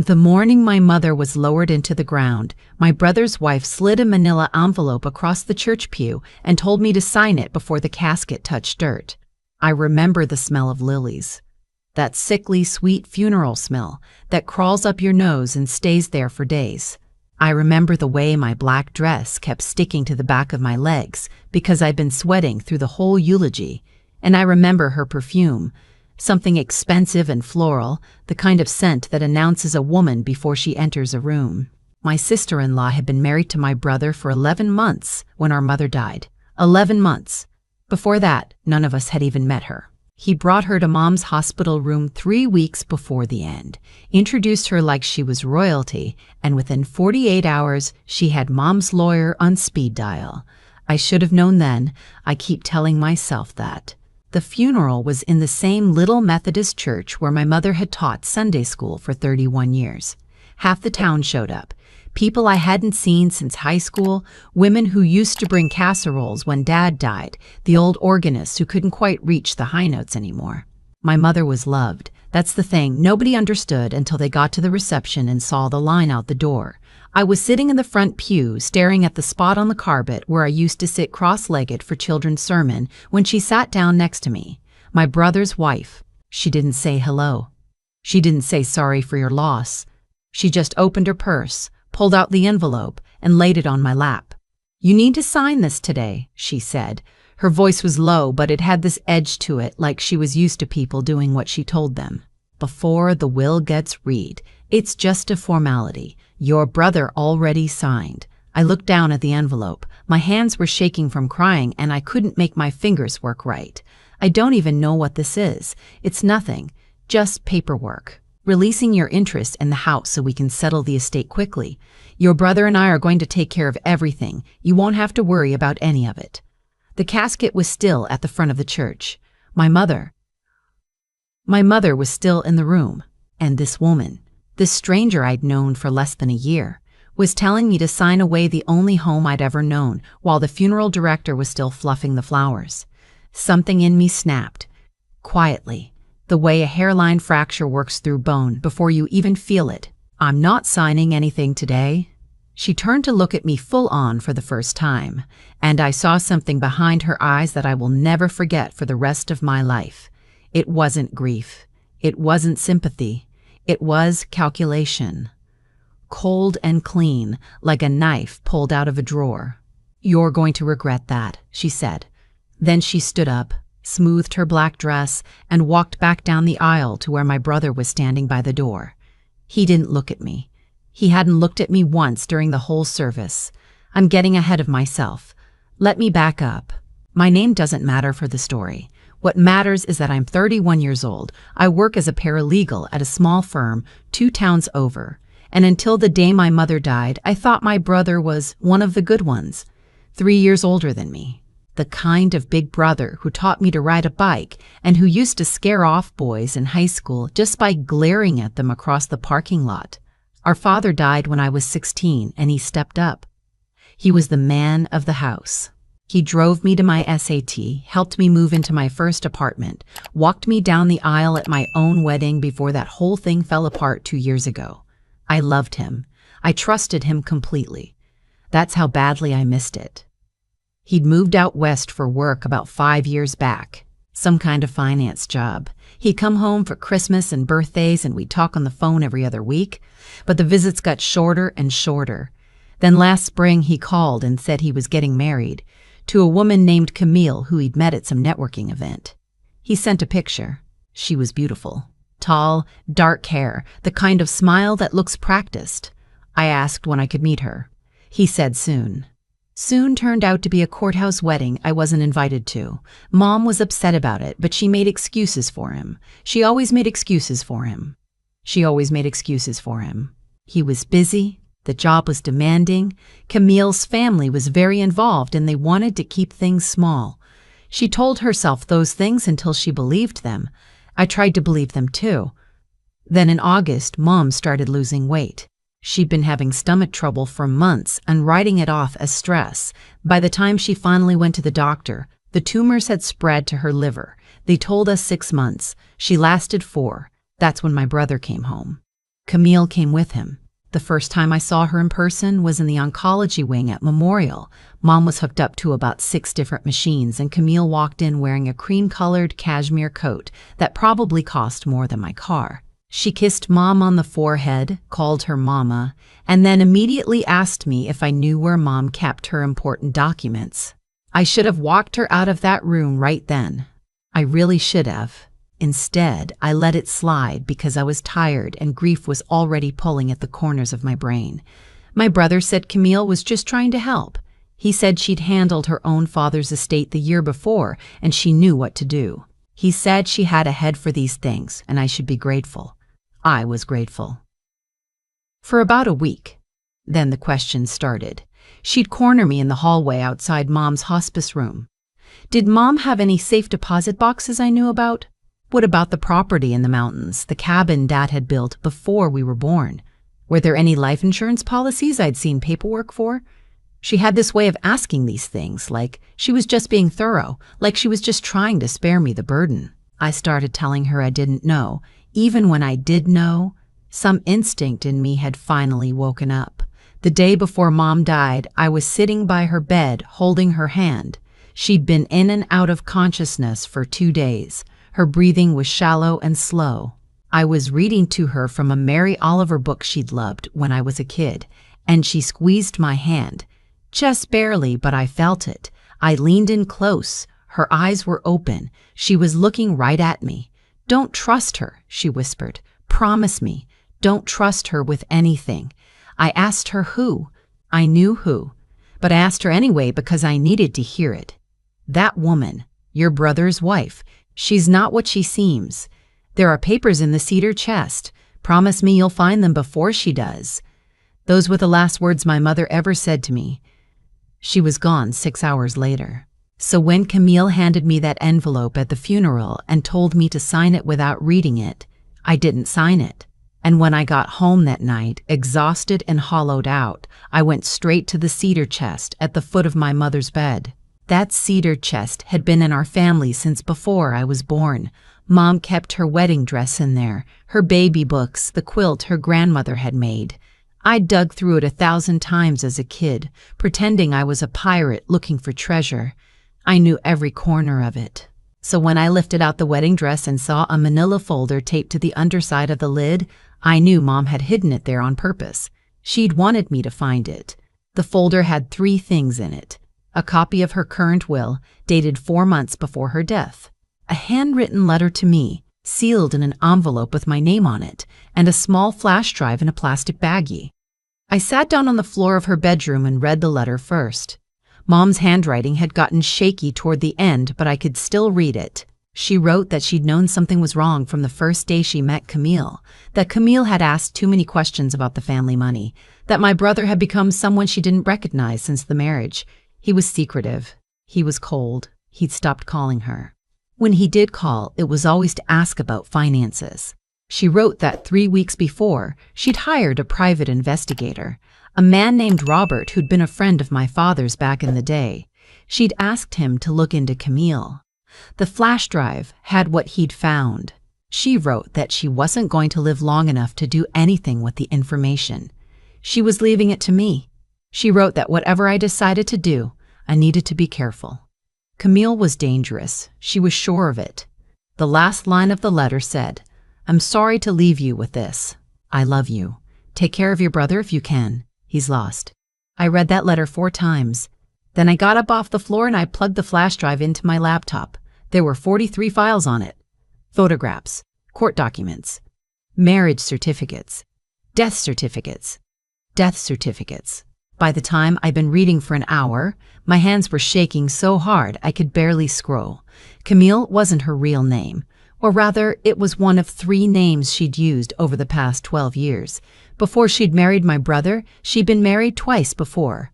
The morning my mother was lowered into the ground, my brother's wife slid a manila envelope across the church pew and told me to sign it before the casket touched dirt. I remember the smell of lilies. That sickly, sweet funeral smell that crawls up your nose and stays there for days. I remember the way my black dress kept sticking to the back of my legs because I'd been sweating through the whole eulogy, and I remember her perfume, something expensive and floral, the kind of scent that announces a woman before she enters a room. My sister-in-law had been married to my brother for 11 months when our mother died. 11 months. Before that, none of us had even met her. He brought her to Mom's hospital room 3 weeks before the end, introduced her like she was royalty, and within 48 hours, she had Mom's lawyer on speed dial. I should have known then. I keep telling myself that. The funeral was in the same little Methodist church where my mother had taught Sunday school for 31 years. Half the town showed up. People I hadn't seen since high school, women who used to bring casseroles when Dad died, the old organist who couldn't quite reach the high notes anymore. My mother was loved. That's the thing nobody understood until they got to the reception and saw the line out the door. I was sitting in the front pew, staring at the spot on the carpet where I used to sit cross-legged for children's sermon when she sat down next to me. My brother's wife. She didn't say hello. She didn't say sorry for your loss. She just opened her purse, pulled out the envelope, and laid it on my lap. "You need to sign this today," she said. Her voice was low, but it had this edge to it, like she was used to people doing what she told them. "Before the will gets read, it's just a formality. Your brother already signed." I looked down at the envelope. My hands were shaking from crying, and I couldn't make my fingers work right. "I don't even know what this is. It's nothing. Just paperwork. Releasing your interest in the house so we can settle the estate quickly. Your brother and I are going to take care of everything. You won't have to worry about any of it." The casket was still at the front of the church. My mother was still in the room, and this woman, this stranger I'd known for less than a year, was telling me to sign away the only home I'd ever known while the funeral director was still fluffing the flowers. Something in me snapped, quietly, the way a hairline fracture works through bone before you even feel it. "I'm not signing anything today." She turned to look at me full on for the first time, and I saw something behind her eyes that I will never forget for the rest of my life. It wasn't grief. It wasn't sympathy. It was calculation. Cold and clean, like a knife pulled out of a drawer. "You're going to regret that," she said. Then she stood up, smoothed her black dress, and walked back down the aisle to where my brother was standing by the door. He didn't look at me. He hadn't looked at me once during the whole service. I'm getting ahead of myself. Let me back up. My name doesn't matter for the story. What matters is that I'm 31 years old. I work as a paralegal at a small firm 2 towns over. And until the day my mother died, I thought my brother was one of the good ones, 3 years older than me. The kind of big brother who taught me to ride a bike and who used to scare off boys in high school just by glaring at them across the parking lot. Our father died when I was 16, and he stepped up. He was the man of the house. He drove me to my SAT, helped me move into my first apartment, walked me down the aisle at my own wedding before that whole thing fell apart 2 years ago. I loved him. I trusted him completely. That's how badly I missed it. He'd moved out west for work about 5 years back, some kind of finance job. He'd come home for Christmas and birthdays, and we'd talk on the phone every other week, but the visits got shorter and shorter. Then last spring he called and said he was getting married to a woman named Camille who he'd met at some networking event. He sent a picture. She was beautiful. Tall, dark hair, the kind of smile that looks practiced. I asked when I could meet her. He said soon. Soon turned out to be a courthouse wedding I wasn't invited to. Mom was upset about it, but she made excuses for him. She always made excuses for him. He was busy. The job was demanding. Camille's family was very involved, and they wanted to keep things small. She told herself those things until she believed them. I tried to believe them too. Then in August, Mom started losing weight. She'd been having stomach trouble for months and writing it off as stress. By the time she finally went to the doctor, the tumors had spread to her liver. They told us 6 months. She lasted 4. That's when my brother came home. Camille came with him. The first time I saw her in person was in the oncology wing at Memorial. Mom was hooked up to about 6 different machines, and Camille walked in wearing a cream-colored cashmere coat that probably cost more than my car. She kissed Mom on the forehead, called her Mama, and then immediately asked me if I knew where Mom kept her important documents. I should have walked her out of that room right then. I really should have. Instead, I let it slide because I was tired and grief was already pulling at the corners of my brain. My brother said Camille was just trying to help. He said she'd handled her own father's estate the year before and she knew what to do. He said she had a head for these things and I should be grateful. I was grateful. For about a week. Then the questions started. She'd corner me in the hallway outside Mom's hospice room. Did Mom have any safe deposit boxes I knew about? What about the property in the mountains, the cabin Dad had built before we were born? Were there any life insurance policies I'd seen paperwork for? She had this way of asking these things, like she was just being thorough, like she was just trying to spare me the burden. I started telling her I didn't know. Even when I did know, some instinct in me had finally woken up. The day before Mom died, I was sitting by her bed, holding her hand. She'd been in and out of consciousness for 2 days. Her breathing was shallow and slow. I was reading to her from a Mary Oliver book she'd loved when I was a kid, and she squeezed my hand. Just barely, but I felt it. I leaned in close. Her eyes were open. She was looking right at me. "Don't trust her," she whispered. "Promise me. Don't trust her with anything." I asked her who. I knew who, but I asked her anyway because I needed to hear it. "That woman, your brother's wife. She's not what she seems. There are papers in the cedar chest. Promise me you'll find them before she does." Those were the last words my mother ever said to me. She was gone 6 hours later. So when Camille handed me that envelope at the funeral and told me to sign it without reading it, I didn't sign it. And when I got home that night, exhausted and hollowed out, I went straight to the cedar chest at the foot of my mother's bed. That cedar chest had been in our family since before I was born. Mom kept her wedding dress in there, her baby books, the quilt her grandmother had made. I dug through it 1,000 times as a kid, pretending I was a pirate looking for treasure. I knew every corner of it. So when I lifted out the wedding dress and saw a manila folder taped to the underside of the lid, I knew Mom had hidden it there on purpose. She'd wanted me to find it. The folder had 3 things in it: a copy of her current will, dated 4 months before her death, a handwritten letter to me, sealed in an envelope with my name on it, and a small flash drive in a plastic baggie. I sat down on the floor of her bedroom and read the letter first. Mom's handwriting had gotten shaky toward the end, but I could still read it. She wrote that she'd known something was wrong from the first day she met Camille, that Camille had asked too many questions about the family money, that my brother had become someone she didn't recognize since the marriage. He was secretive. He was cold. He'd stopped calling her. When he did call, it was always to ask about finances. She wrote that 3 weeks before, she'd hired a private investigator, a man named Robert who'd been a friend of my father's back in the day. She'd asked him to look into Camille. The flash drive had what he'd found. She wrote that she wasn't going to live long enough to do anything with the information. She was leaving it to me. She wrote that whatever I decided to do, I needed to be careful. Camille was dangerous. She was sure of it. The last line of the letter said, "I'm sorry to leave you with this. I love you. Take care of your brother if you can. He's lost." I read that letter 4 times. Then I got up off the floor and I plugged the flash drive into my laptop. There were 43 files on it. Photographs, court documents, marriage certificates, death certificates, death certificates. By the time I'd been reading for an hour, my hands were shaking so hard I could barely scroll. Camille wasn't her real name, or rather, it was one of 3 names she'd used over the past 12 years. Before she'd married my brother, she'd been married twice before.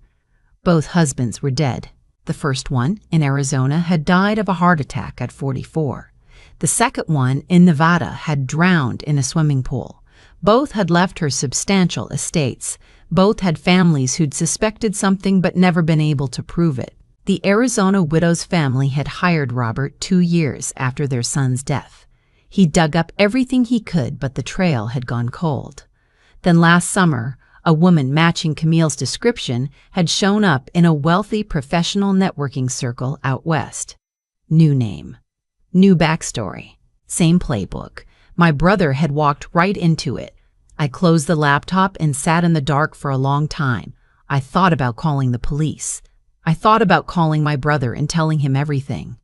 Both husbands were dead. The first one, in Arizona, had died of a heart attack at 44. The second one, in Nevada, had drowned in a swimming pool. Both had left her substantial estates. Both had families who'd suspected something but never been able to prove it. The Arizona widow's family had hired Robert 2 years after their son's death. He dug up everything he could, but the trail had gone cold. Then last summer, a woman matching Camille's description had shown up in a wealthy professional networking circle out west. New name. New backstory. Same playbook. My brother had walked right into it. I closed the laptop and sat in the dark for a long time. I thought about calling the police. I thought about calling my brother and telling him everything.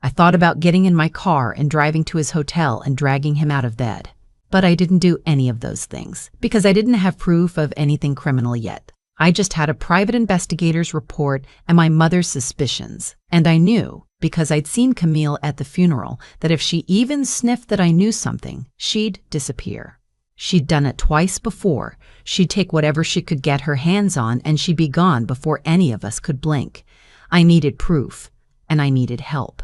I thought about getting in my car and driving to his hotel and dragging him out of bed. But I didn't do any of those things because I didn't have proof of anything criminal yet. I just had a private investigator's report and my mother's suspicions. And I knew, because I'd seen Camille at the funeral, that if she even sniffed that I knew something, she'd disappear. She'd done it twice before. She'd take whatever she could get her hands on and she'd be gone before any of us could blink. I needed proof, and I needed help.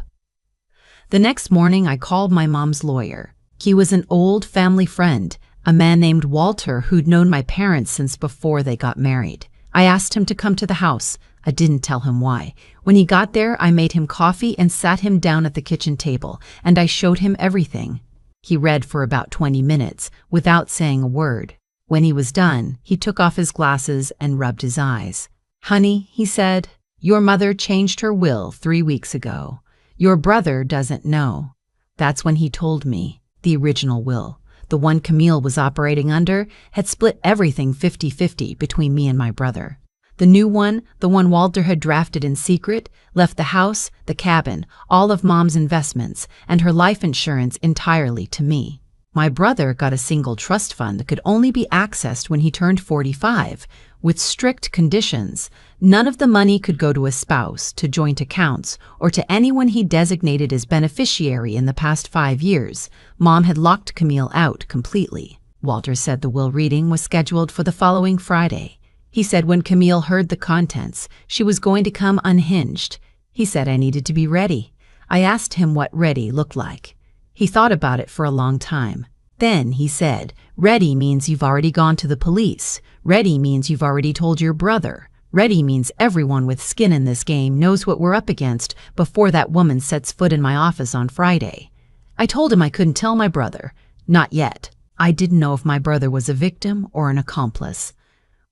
The next morning, I called my mom's lawyer. He was an old family friend, a man named Walter who'd known my parents since before they got married. I asked him to come to the house. I didn't tell him why. When he got there, I made him coffee and sat him down at the kitchen table, and I showed him everything. He read for about 20 minutes without saying a word. When he was done, he took off his glasses and rubbed his eyes. "Honey," he said, "your mother changed her will 3 weeks ago. Your brother doesn't know." That's when he told me. The original will, the one Camille was operating under, had split everything 50-50 between me and my brother. The new one, the one Walter had drafted in secret, left the house, the cabin, all of Mom's investments, and her life insurance entirely to me. My brother got a single trust fund that could only be accessed when he turned 45, with strict conditions. None of the money could go to a spouse, to joint accounts, or to anyone he designated as beneficiary in the past 5 years. Mom had locked Camille out completely. Walter said the will reading was scheduled for the following Friday. He said when Camille heard the contents, she was going to come unhinged. He said I needed to be ready. I asked him what ready looked like. He thought about it for a long time. Then he said, "Ready means you've already gone to the police. Ready means you've already told your brother. Ready means everyone with skin in this game knows what we're up against before that woman sets foot in my office on Friday." I told him I couldn't tell my brother. Not yet. I didn't know if my brother was a victim or an accomplice.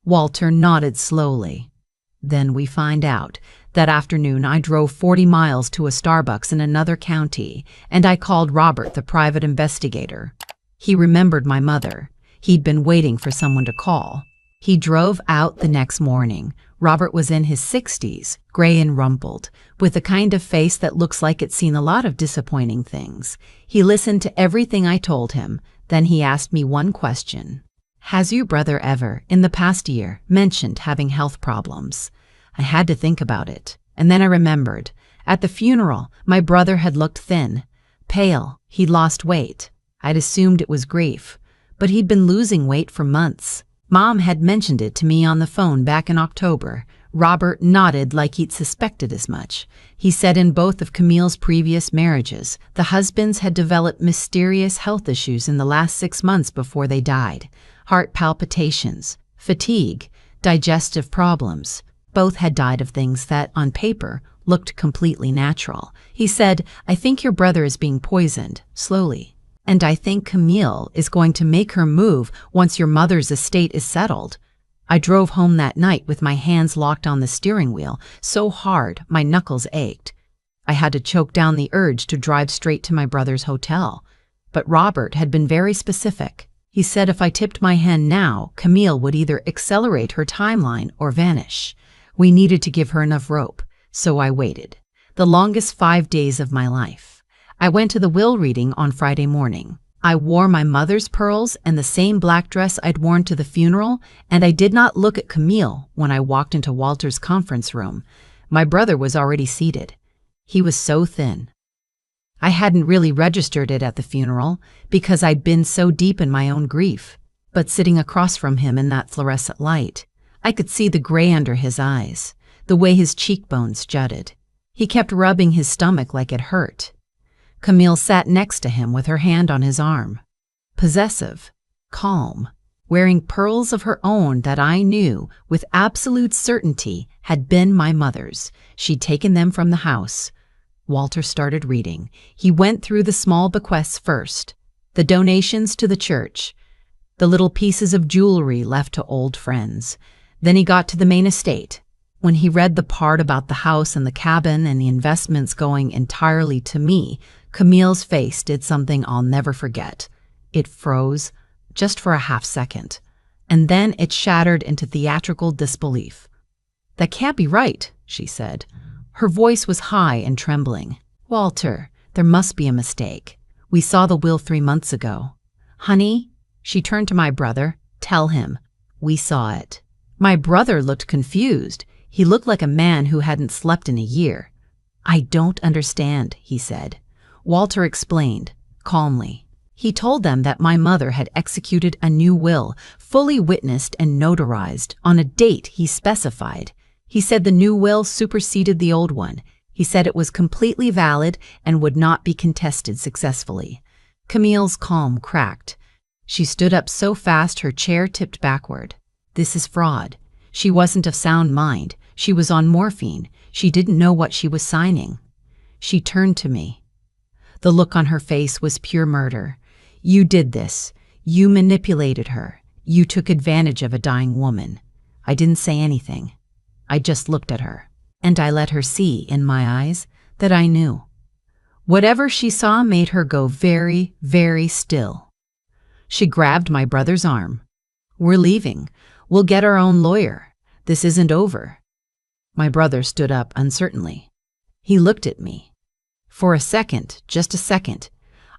Walter nodded slowly. Then we find out. That afternoon, I drove 40 miles to a Starbucks in another county, and I called Robert, the private investigator. He remembered my mother. He'd been waiting for someone to call. He drove out the next morning. Robert was in his 60s, gray and rumpled, with the kind of face that looks like it's seen a lot of disappointing things. He listened to everything I told him. Then he asked me one question. "Has your brother ever, in the past year, mentioned having health problems?" I had to think about it, and then I remembered. At the funeral, my brother had looked thin, pale. He'd lost weight. I'd assumed it was grief, but he'd been losing weight for months. Mom had mentioned it to me on the phone back in October. Robert nodded like he'd suspected as much. He said in both of Camille's previous marriages, the husbands had developed mysterious health issues in the last 6 months before they died. Heart palpitations, fatigue, digestive problems. Both had died of things that, on paper, looked completely natural. He said, "I think your brother is being poisoned, slowly. And I think Camille is going to make her move once your mother's estate is settled." I drove home that night with my hands locked on the steering wheel, so hard my knuckles ached. I had to choke down the urge to drive straight to my brother's hotel. But Robert had been very specific. He said if I tipped my hand now, Camille would either accelerate her timeline or vanish. We needed to give her enough rope, so I waited. The longest 5 days of my life. I went to the will reading on Friday morning. I wore my mother's pearls and the same black dress I'd worn to the funeral, and I did not look at Camille when I walked into Walter's conference room. My brother was already seated. He was so thin. I hadn't really registered it at the funeral because I'd been so deep in my own grief. But sitting across from him in that fluorescent light, I could see the gray under his eyes, the way his cheekbones jutted. He kept rubbing his stomach like it hurt. Camille sat next to him with her hand on his arm. Possessive, calm, wearing pearls of her own that I knew with absolute certainty had been my mother's. She'd taken them from the house. Walter started reading. He went through the small bequests first, the donations to the church. the little pieces of jewelry left to old friends. Then he got to the main estate. When he read the part about the house and the cabin and the investments going entirely to me, Camille's face did something I'll never forget. It froze, just for a half second, and then it shattered into theatrical disbelief. "That can't be right," she said. Her voice was high and trembling. "Walter, there must be a mistake. We saw the will 3 months ago." "Honey," she turned to my brother, "tell him. We saw it." My brother looked confused. He looked like a man who hadn't slept in a year. "I don't understand," he said. Walter explained, calmly. He told them that my mother had executed a new will, fully witnessed and notarized, on a date he specified. He said the new will superseded the old one. He said it was completely valid and would not be contested successfully. Camille's calm cracked. She stood up so fast her chair tipped backward. "This is fraud. She wasn't of sound mind. She was on morphine. She didn't know what she was signing." She turned to me. The look on her face was pure murder. "You did this. You manipulated her. You took advantage of a dying woman." I didn't say anything. I just looked at her, and I let her see in my eyes that I knew. Whatever she saw made her go very, very still. She grabbed my brother's arm. "We're leaving. We'll get our own lawyer. This isn't over." My brother stood up uncertainly. He looked at me. For a second, just a second,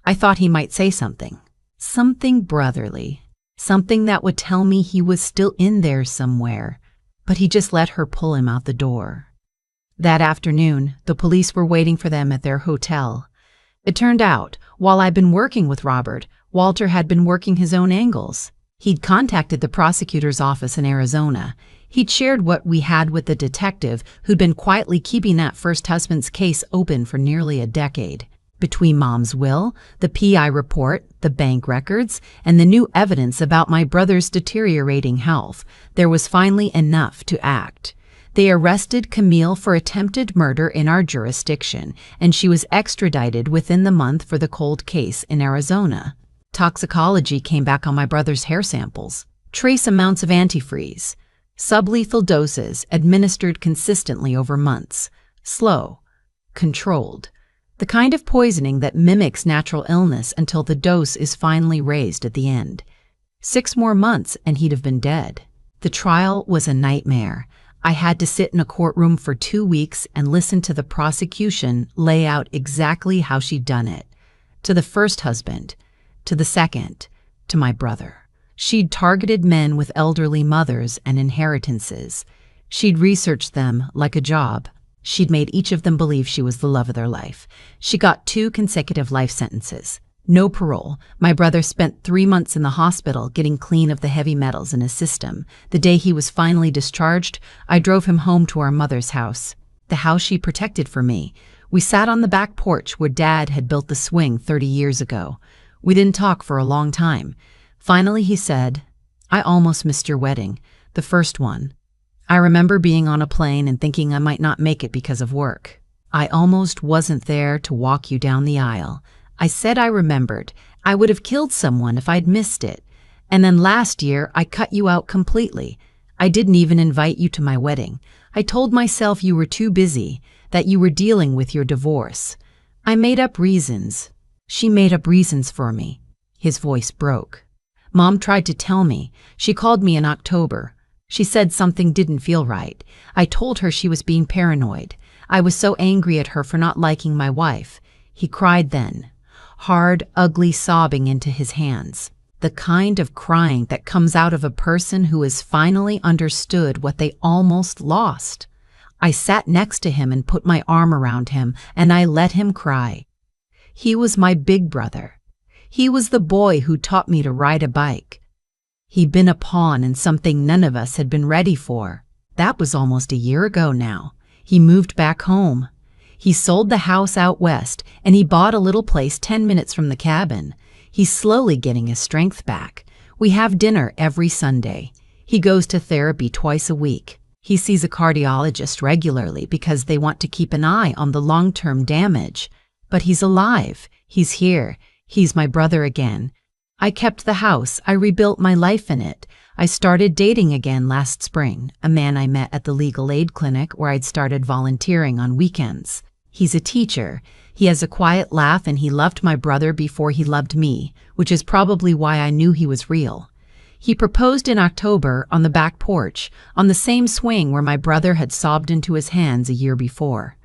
I thought he might say something. Something brotherly. Something that would tell me he was still in there somewhere. But he just let her pull him out the door. That afternoon, the police were waiting for them at their hotel. It turned out, while I'd been working with Robert, Walter had been working his own angles. He'd contacted the prosecutor's office in Arizona. He'd shared what we had with the detective who'd been quietly keeping that first husband's case open for nearly a decade. Between Mom's will, the PI report, the bank records, and the new evidence about my brother's deteriorating health, there was finally enough to act. They arrested Camille for attempted murder in our jurisdiction, and she was extradited within the month for the cold case in Arizona. Toxicology came back on my brother's hair samples. Trace amounts of antifreeze. Sublethal doses administered consistently over months. Slow. Controlled. The kind of poisoning that mimics natural illness until the dose is finally raised at the end. 6 more months and he'd have been dead. The trial was a nightmare. I had to sit in a courtroom for 2 weeks and listen to the prosecution lay out exactly how she'd done it. To the first husband, to the second, to my brother. She'd targeted men with elderly mothers and inheritances. She'd researched them like a job. She'd made each of them believe she was the love of their life. She got 2 consecutive life sentences. No parole. My brother spent 3 months in the hospital getting clean of the heavy metals in his system. The day he was finally discharged, I drove him home to our mother's house, the house she protected for me. We sat on the back porch where Dad had built the swing 30 years ago. We didn't talk for a long time. Finally, he said, "I almost missed your wedding, the first one. I remember being on a plane and thinking I might not make it because of work. I almost wasn't there to walk you down the aisle. I said I remembered. I would have killed someone if I'd missed it. And then last year, I cut you out completely. I didn't even invite you to my wedding. I told myself you were too busy, that you were dealing with your divorce. I made up reasons." She made up reasons for me. His voice broke. "Mom tried to tell me. She called me in October. She said something didn't feel right. I told her she was being paranoid. I was so angry at her for not liking my wife." He cried then, hard, ugly sobbing into his hands. The kind of crying that comes out of a person who has finally understood what they almost lost. I sat next to him and put my arm around him, and I let him cry. He was my big brother. He was the boy who taught me to ride a bike. He'd been a pawn in something none of us had been ready for. That was almost a year ago now. He moved back home. He sold the house out west, and he bought a little place 10 minutes from the cabin. He's slowly getting his strength back. We have dinner every Sunday. He goes to therapy twice a week. He sees a cardiologist regularly because they want to keep an eye on the long-term damage. But he's alive. He's here. He's my brother again. I kept the house. I rebuilt my life in it. I started dating again last spring, a man I met at the legal aid clinic where I'd started volunteering on weekends. He's a teacher. He has a quiet laugh and he loved my brother before he loved me, which is probably why I knew he was real. He proposed in October on the back porch, on the same swing where my brother had sobbed into his hands a year before.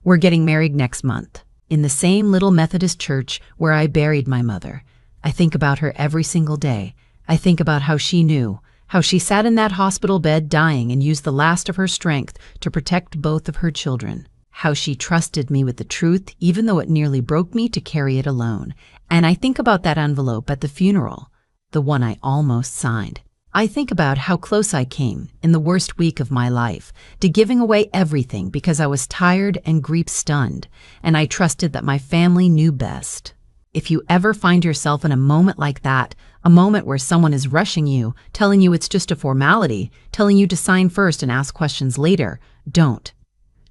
We're getting married next month, in the same little Methodist church where I buried my mother. I think about her every single day. I think about how she knew, how she sat in that hospital bed dying and used the last of her strength to protect both of her children. How she trusted me with the truth even though it nearly broke me to carry it alone. And I think about that envelope at the funeral, the one I almost signed. I think about how close I came, in the worst week of my life, to giving away everything because I was tired and grief-stunned, and I trusted that my family knew best. If you ever find yourself in a moment like that, a moment where someone is rushing you, telling you it's just a formality, telling you to sign first and ask questions later, don't.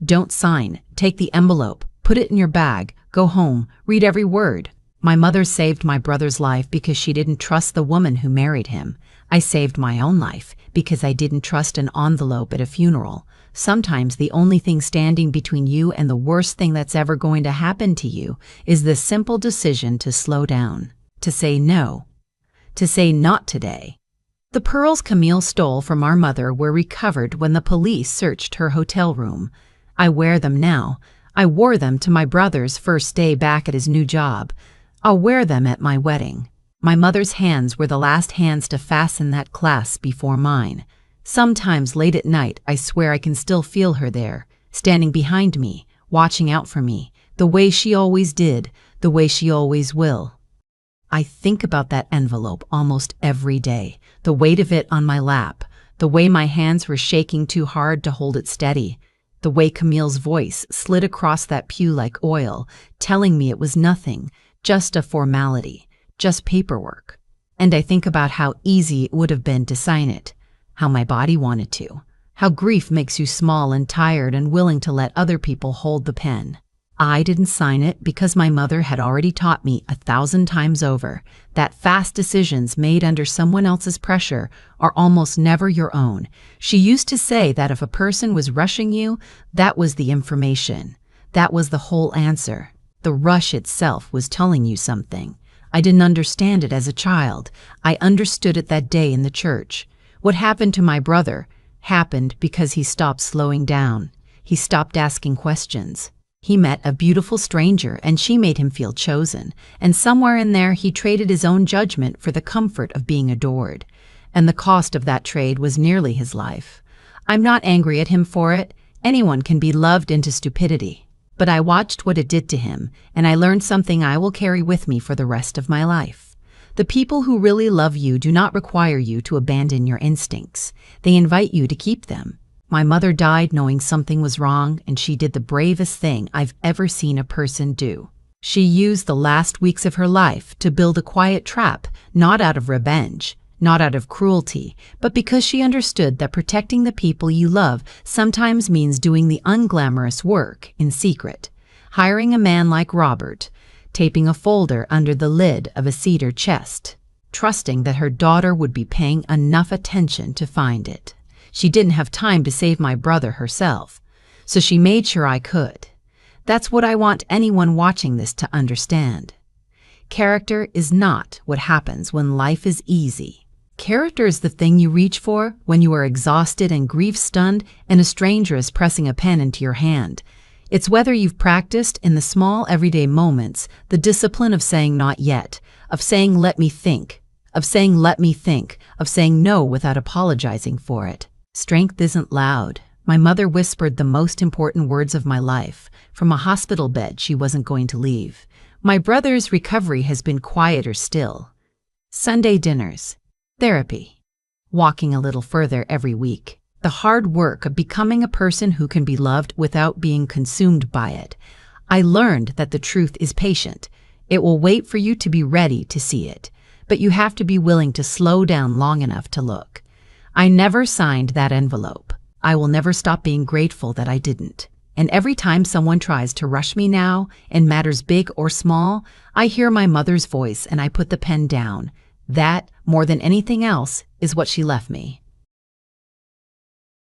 Don't sign. Take the envelope, put it in your bag, go home, read every word. My mother saved my brother's life because she didn't trust the woman who married him. I saved my own life because I didn't trust an envelope at a funeral. Sometimes the only thing standing between you and the worst thing that's ever going to happen to you is the simple decision to slow down, to say no, to say not today. The pearls Camille stole from our mother were recovered when the police searched her hotel room. I wear them now. I wore them to my brother's first day back at his new job. I'll wear them at my wedding. My mother's hands were the last hands to fasten that clasp before mine. Sometimes late at night, I swear I can still feel her there, standing behind me, watching out for me, the way she always did, the way she always will. I think about that envelope almost every day, the weight of it on my lap, the way my hands were shaking too hard to hold it steady, the way Camille's voice slid across that pew like oil, telling me it was nothing, just a formality, just paperwork. And I think about how easy it would have been to sign it, how my body wanted to, how grief makes you small and tired and willing to let other people hold the pen. I didn't sign it because my mother had already taught me 1,000 times over that fast decisions made under someone else's pressure are almost never your own. She used to say that if a person was rushing you, that was the information. That was the whole answer. The rush itself was telling you something. I didn't understand it as a child. I understood it that day in the church. What happened to my brother happened because he stopped slowing down. He stopped asking questions. He met a beautiful stranger and she made him feel chosen, and somewhere in there he traded his own judgment for the comfort of being adored. And the cost of that trade was nearly his life. I'm not angry at him for it. Anyone can be loved into stupidity. But I watched what it did to him, and I learned something I will carry with me for the rest of my life. The people who really love you do not require you to abandon your instincts. They invite you to keep them. My mother died knowing something was wrong, and she did the bravest thing I've ever seen a person do. She used the last weeks of her life to build a quiet trap, not out of revenge, not out of cruelty, but because she understood that protecting the people you love sometimes means doing the unglamorous work in secret. Hiring a man like Robert, taping a folder under the lid of a cedar chest, trusting that her daughter would be paying enough attention to find it. She didn't have time to save my brother herself, so she made sure I could. That's what I want anyone watching this to understand. Character is not what happens when life is easy. Character is the thing you reach for when you are exhausted and grief-stunned and a stranger is pressing a pen into your hand. It's whether you've practiced in the small everyday moments the discipline of saying not yet, of saying let me think, of saying let me think, of saying no without apologizing for it. Strength isn't loud. My mother whispered the most important words of my life from a hospital bed she wasn't going to leave. My brother's recovery has been quieter still. Sunday dinners, therapy, walking a little further every week. The hard work of becoming a person who can be loved without being consumed by it. I learned that the truth is patient. It will wait for you to be ready to see it, but you have to be willing to slow down long enough to look. I never signed that envelope. I will never stop being grateful that I didn't. And every time someone tries to rush me now, in matters big or small, I hear my mother's voice and I put the pen down. That, more than anything else, is what she left me.